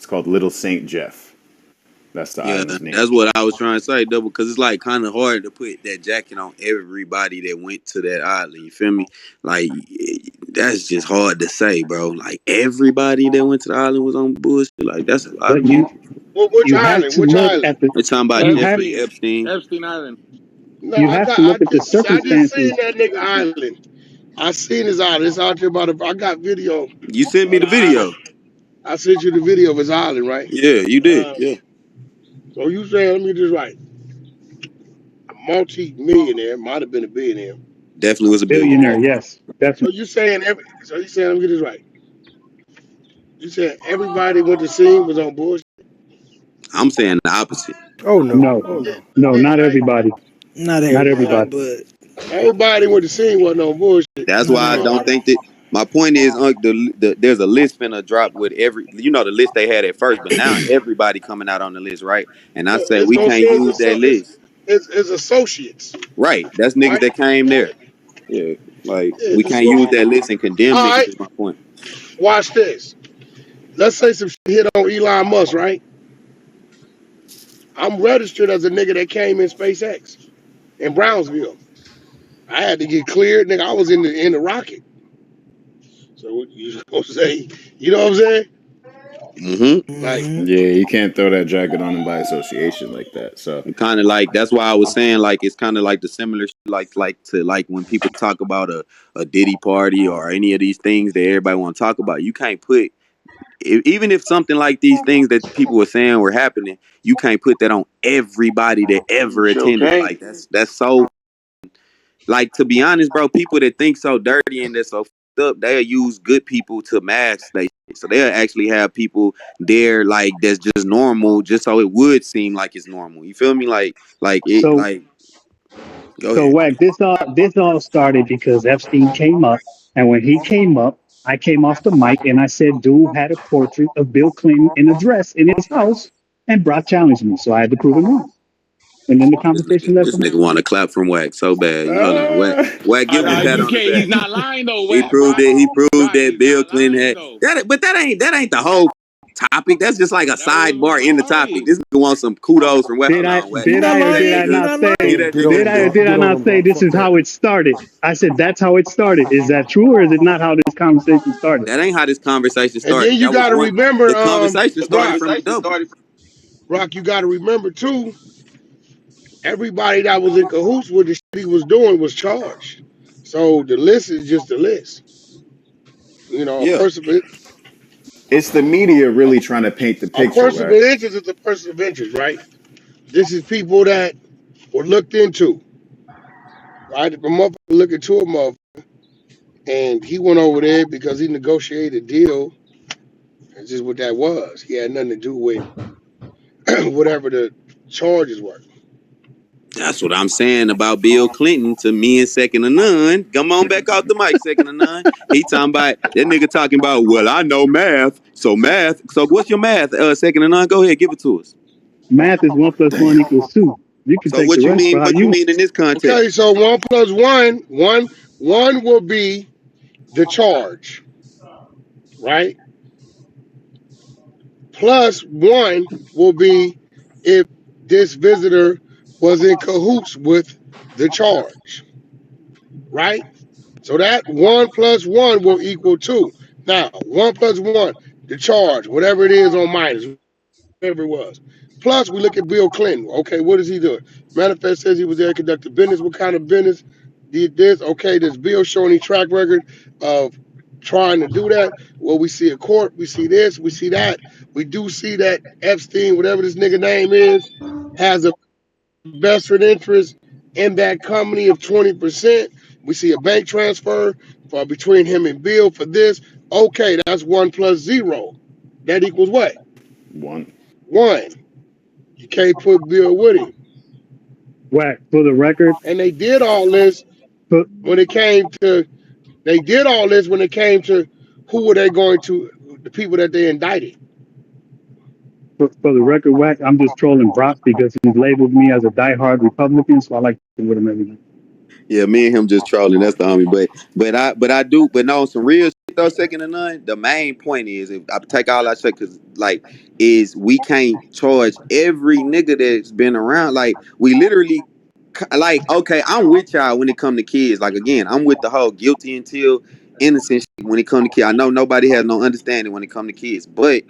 called Little Saint Jeff. That's the island's name. That's what I was trying to say, double, because it's like kind of hard to put that jacket on everybody that went to that island. You feel me? Like that's just hard to say, bro. Like everybody that went to the island was on bullshit. Like that's a lot of people. Which island? Which island? We're talking about Jeffrey Epstein. Epstein Island. No, you have to look at the I just circumstances. seen that nigga island. I seen his island. It's out there about. I got video. You sent me the video. Island. I sent you the video of his island, right? Yeah, you did. Yeah. So you saying, let me just write. A multi-millionaire, might have been a billionaire. Definitely was a billionaire. Yes, definitely. So you saying let me get this right. You said everybody went to see him was on bullshit. I'm saying the opposite. Oh no, no, not everybody. Not everybody. But everybody went to see him wasn't on bullshit. That's why I don't think that. My point is, there's a list finna drop with every, the list they had at first, but now everybody coming out on the list, right? And I say we can't use that list. It's associates. Right, that's niggas that came there. Yeah, like we can't use that list and condemn niggas. Right. Is my point. Watch this. Let's say some shit hit on Elon Musk, right? I'm registered as a nigga that came in SpaceX in Brownsville. I had to get cleared, nigga. I was in the rocket. So what you gonna say? You know what I'm saying? Mm-hmm. Like, yeah, you can't throw that jacket on him by association like that. So kind of like that's why I was saying like it's kind of like the similar like when people talk about a Diddy party or any of these things that everybody want to talk about. You can't put even if something like these things that people were saying were happening, you can't put that on everybody that ever attended. Okay. Like that's so. Like, to be honest, bro, people that think so dirty and that's so fucked up, they'll use good people to mask they shit. So they'll actually have people there like that's just normal, just so it would seem like it's normal. You feel me? Like it so, like go so ahead. Wack, this all started because Epstein came up, and when he came up, I came off the mic and I said dude had a portrait of Bill Clinton in a dress in his house, and Brock challenged me, so I had to prove him wrong. And then the conversation left. This nigga want to clap from Wack so bad. Wack, give him that on the back. He's not lying though. Wack, he proved that Bill Clinton had that, but that ain't the whole topic. That's just like a sidebar in the topic. This nigga wants some kudos from Wack. Did I not say this is how it started? I said that's how it started. Is that true, or is it not how this conversation started? That ain't how this conversation started. And then you got to remember, the conversation started from the double. Rock, you got to remember too. Everybody that was in cahoots with the shit he was doing was charged. So the list is just a list. You know, a person of it's the media really trying to paint the picture. A person of interest is a person of interest, right? This is people that were looked into. Right? If a motherfucker look into a motherfucker, and he went over there because he negotiated a deal. That's just what that was. He had nothing to do with whatever the charges were. That's what I'm saying about Bill Clinton to me and Second to None. Come on back off the mic, Second to None. He talking about, that nigga talking about, well, I know math. So what's your math, Second to None? Go ahead, give it to us. Math is 1 + 1 = 2. You can take what the you rest mean? What you mean in this context? Okay, so 1 + 1, one will be the charge, right? Plus 1 will be if this visitor was in cahoots with the charge, right? So that 1 + 1 will equal 2. Now, 1 + 1, the charge, whatever it is on minus, whatever it was. Plus, we look at Bill Clinton. Okay, what is he doing? Manifest says he was there to conduct business. What kind of business did this? Okay, does Bill show any track record of trying to do that? Well, we see a court, we see this, we see that. We do see that Epstein, whatever this nigga name is, has a vested interest in that company of 20%. We see a bank transfer for between him and Bill for this. Okay, that's 1 + 0. That equals what? 1. 1. You can't put Bill with him. Wack, for the record. And they did all this when it came to. They did all this when it came to who were they going to, the people that they indicted. For the record, Wack, I'm just trolling Brock because he's labeled me as a diehard Republican, so I like to with him every night. Yeah, me and him just trolling. That's the homie. But no, some real shit though, second to none. The main point is, if I take all I say, because like, is we can't charge every nigga that's been around. Like, we literally, like, okay, I'm with y'all when it come to kids. Like, again, I'm with the whole guilty until innocent shit when it come to kids. I know nobody has no understanding when it come to kids, but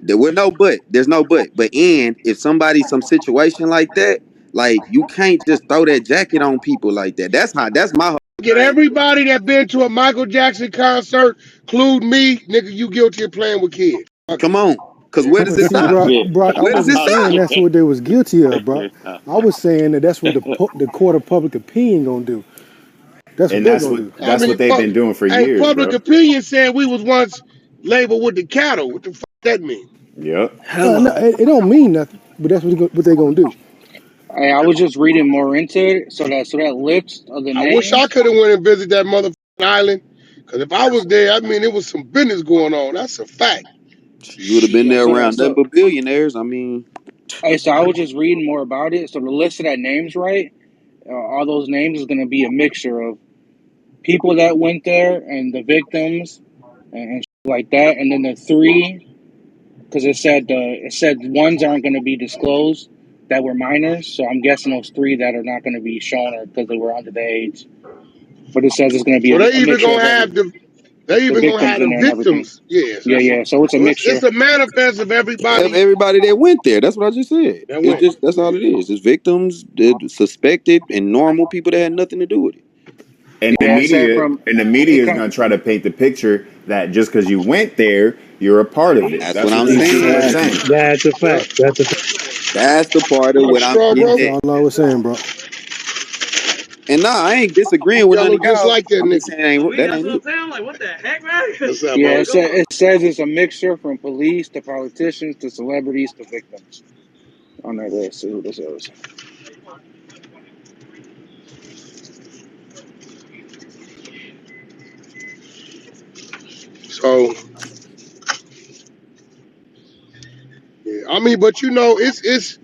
there was no but. There's no but. But and if somebody some situation like that, like, you can't just throw that jacket on people like that. That's my whole Get thing. everybody that been to a Michael Jackson concert, include me, nigga. You guilty of playing with kids? Okay. Come on, because where does But it see, stop? Brock, I Where does it wasn't saying stop? that's what they was guilty of, Brock. I was saying that that's what the court of public opinion gonna do. That's what And they're gonna do. I that's mean, what they've been doing for hey, years, public bro. opinion said we was once labeled with the cattle. What the fuck that mean? Yep. No, Hello. it don't mean nothing, but that's what they gonna do. Hey, I was just reading more into it, so that list of the I wish I names. could have went and visited that motherfucking island. Cause if I was there, I mean, it was some business going on. That's a fact. You would have been Yeah, there around nothing so but billionaires. I mean, hey, so I was just reading more about it. So the list of that names, right? All those names is gonna be a mixture of people that went there and the victims and shit like that, and then the three, because it said ones aren't gonna be disclosed that were minors. So I'm guessing those three that are not gonna be shown are because they were under the age. But it says it's gonna be So they a even mixture gonna of have every they the even gonna victims have in the there and everything. victims. Yes. Yeah, yeah. So it's a So it's mixture. a manifest of everybody everybody that went there. That's what I just said. that It's went. just that's all it is. It's victims, the suspected, and normal people that had nothing to do with it. And the Yeah, it said media from and the it media is come. going to try to paint the picture that just because you went there, you're a part of it. That's what That's what I'm these people saying. are Exactly. saying. That's a Yep. fact. That's a fact. That's the part of What what you I'm strong, getting bro? That's at. all I was saying, bro. And nah, I ain't disagreeing with Y'all none of look just y'all. like that I'm just nigga. saying I mean, that that's ain't what I'm it. saying. I'm like, what the heck, man? What's up, Yeah, bro? it says it's a mixture from police to politicians to celebrities to victims. On that list, see who this is. So yeah, I mean, but you know, it's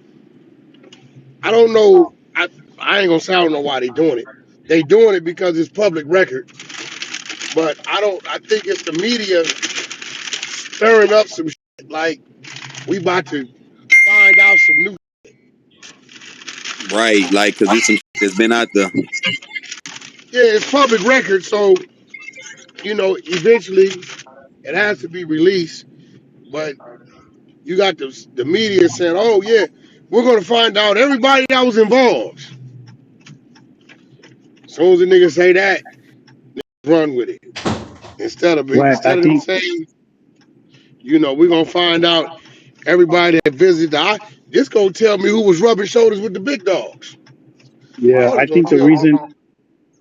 I don't know. I ain't gonna say I don't know why they doing it. They doing it because it's public record. But I don't. I think it's the media stirring up some shit. Like we about to find out some new. Right, like, cause it's some shit that's been out there. Yeah, it's public record. So you know, eventually it has to be released. But you got the media saying, "Oh yeah, we're gonna find out everybody that was involved." As soon as the nigga say that, run with it. Wack, I Instead of them think, saying, you know, we're gonna find out everybody that visited the this gonna tell me who was rubbing shoulders with the big dogs. yeah, All I it's gonna think the tell me. reason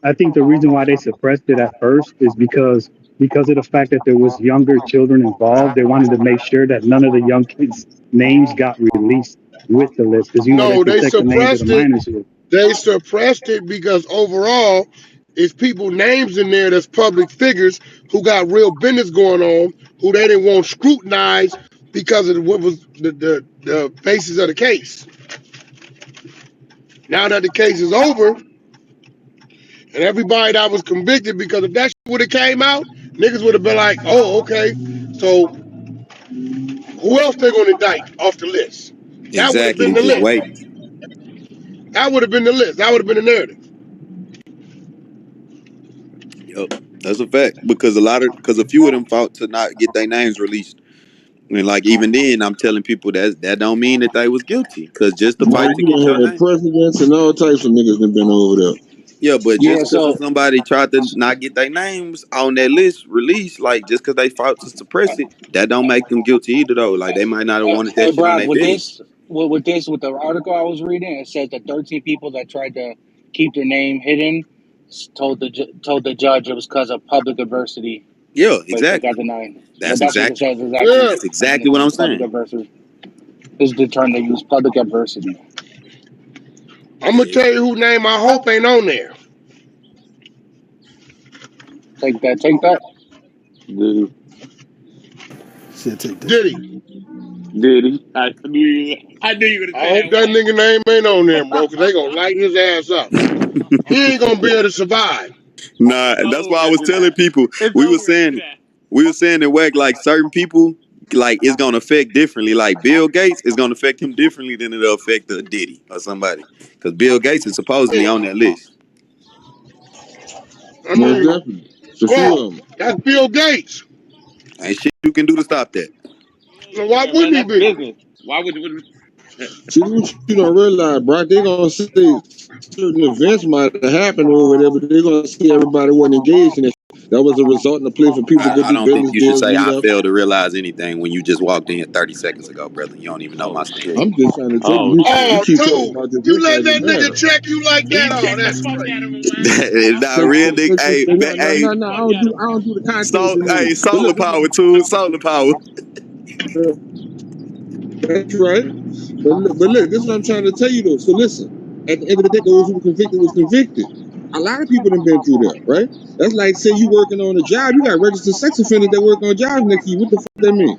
I think the reason why they suppressed it at first is because of the fact that there was younger children involved. They wanted to make sure that none of the young kids' names got released with the list, because they No, they protect the names of the suppressed it. minors here. They suppressed it because overall, it's people names in there that's public figures who got real business going on, who they didn't want scrutinized because of what was the basis of the case. Now that the case is over, and everybody that was convicted, because if that shit would have came out, niggas would have been like, oh, okay. So who else they gonna indict off the list? That would have been Exactly, the just list. waiting. That would have been the list. That would have been the narrative. Yep, that's a fact. Because a few of them fought to not get their names released. And like, even then, I'm telling people that don't mean that they was guilty. Cause just to Man, fight to you get done your had name. presidents and all types of niggas that been over there. Yeah, but Yeah, just because so somebody tried to not get their names on that list released, like, just because they fought to suppress it, that don't make them guilty either, though. Like, they might not have wanted hey that shit on Brock, their business. with the article I was reading, it said that 13 people that tried to keep their name hidden told the judge it was because of public adversity. Yeah, But they exactly. got denied. But That's that's what it exactly says exactly, Yeah. that's and exactly it's what I'm public saying. adversity. This is the term they use: public adversity. I'm gonna Yeah. tell you who name I hope ain't on there. Take that. Take that. Diddy. Shit, take that. Diddy. Diddy. I knew you were going to I say hope that, that Wack. nigga name ain't on there, bro, because they gonna light his ass up. He ain't gonna be able to survive. Nah, I that's knew why I gonna was do telling that. people It's we over was with. Do saying that. we were saying that Wack, like certain people, like it's gonna affect differently. Like Bill Gates is gonna affect him differently than it'll affect a Diddy or somebody. Because Bill Gates is supposedly on that list. I Most mean, definitely. It's a few bro, of them. that's Bill Gates. Ain't shit you can do to stop that. So why Yeah, man, wouldn't he that's be? business. Why would you? See, what you don't realize, Brock, they gonna say certain events might have happened or whatever, but they're gonna see everybody wasn't engaged in it. That was a result in a place for people to go I do don't think business you should deals, say meet I up. failed to realize anything when you just walked in 30 seconds ago, brother. You don't even know Oh my shit. stance. I'm just trying to tell Oh you, you Oh, shit. keep talking dude, about this you let like that it nigga matter. check you like that? He Oh, checked the that's fuck out of crazy. him, man. It's not real, nigga. Hey, No, hey, Checked the no, fuck out of him. I don't do the context hey, anymore. But solar look, power, too. Solar power. that's right. But look, this is what I'm trying to tell you though. So listen, at the end of the day, those who were convicted was convicted. A lot of people done been through that, right? That's like say you working on a job, you got registered sex offenders that work on jobs next to you. What the fuck that mean?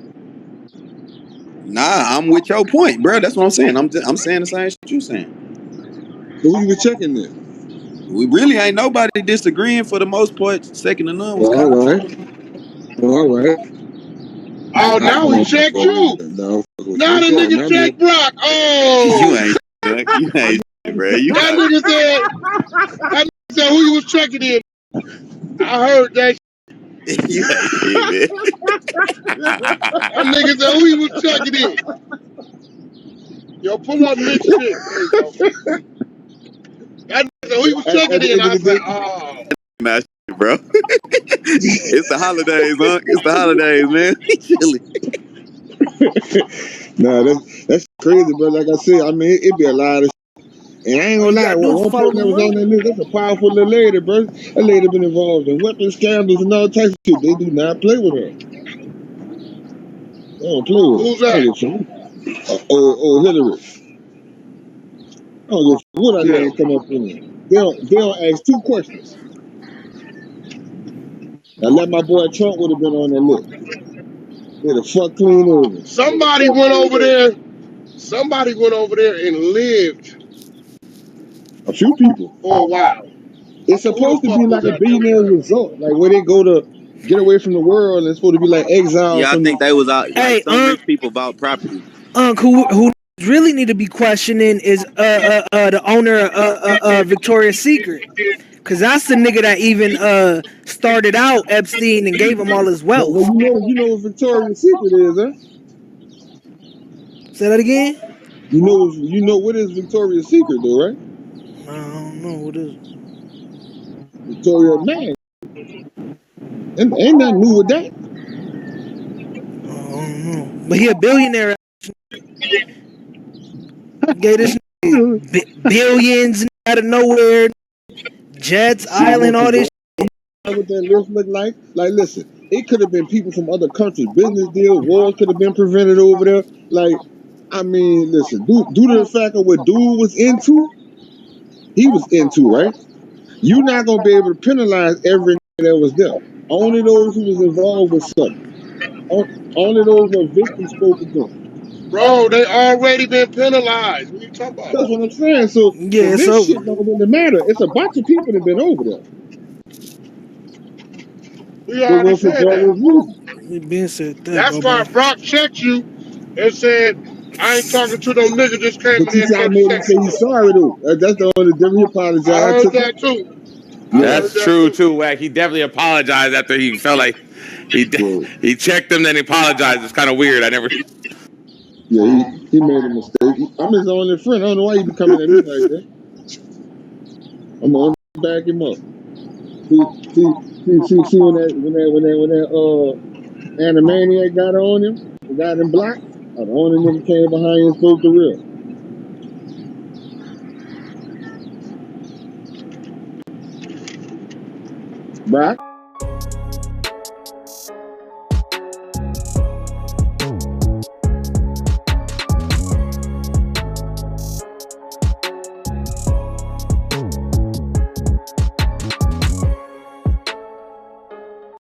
Nah, I'm with your point, bro. That's what I'm saying. I'm saying the same shit you saying. So who you was checking then? We really ain't nobody disagreeing for the most part. Second to none was Well, kind of all right, true. all right. Oh, now he No, checked you. no, Now the it's all nigga my man. checked Brock. You Oh, ain't shit. You ain't shit, bro. You that got nigga said. That nigga said who you was checking in. I heard that. you ain't shit, man. That nigga said who you was checking in. Yo, pull up Nick shit. There you go. That nigga said who you was At checking the in. end of I the said, day, oh. Not shit, bro. It's the holidays, huh? It's the holidays, man. Chilly. nah, that's crazy, bro. Like I said, I mean, it be a lot of. And I ain't All gonna you lie, gotta do is one follow person the that was on money. that list, that's a powerful little lady, bro. That lady been involved in weapon scandals and all types of shit. They do not play with her. They don't play with her. Who's I don't that? give a fuck. Oh, Hillary. I don't give a fuck what her Yeah. name come up in. They don't ask two questions. Now let my boy Trump would have been on that list. They'd have fuck clean over. Somebody went over there. Somebody went over there and lived A few people. for a while. It's Who the supposed to fuck be was like a that, dude? billionaire result, like where they go to get away from the world, and it's supposed to be like exile Yeah, I from the. think they was out. Like Hey, some rich people bought property. who really need to be questioning is the owner of Victoria's Secret, cause that's the nigga that even started out Epstein and gave him all his Well, wealth. you know what Victoria's Secret is, huh? Say that again. You know what is Victoria's Secret, though, right? I don't know what is. Victoria man, and ain't nothing new with that. I don't know. But he a billionaire. Gave this billions out of nowhere. Jets, See, island, all listen, this. bro. What that list look like? Like, listen, it could have been people from other countries, business deals, wars could have been prevented over there. Like, I mean, listen, due to the fact of what dude was into, he was into, right? You're not gonna be able to penalize every that was there. Only those who was involved with something. Only those who are victims spoke against. Bro, they already been penalized. What are you talking about? That's what I'm saying. So Yeah, it's this over. shit don't really matter. It's a bunch of people that been over there. We They already went for said broad that. review. We been said that, That's why Bobo. Brock checked you and said, I ain't talking to no nigga just came But in you here see, I 30 made him seconds say he's ago. sorry though. That's the only difference. He I apologized. heard Took it. that too. I Yeah. heard That's that true too. too, Wack. He definitely apologized after he felt like Yeah. he checked him, then he apologized. It's kind of weird. I never. Yeah. He made a mistake. I'm his only friend. I don't know why he be coming at me like that. I'm gonna back him up. See when that Animaniac got on him, got him blocked. The only nigga came behind and spoke the real. Brock.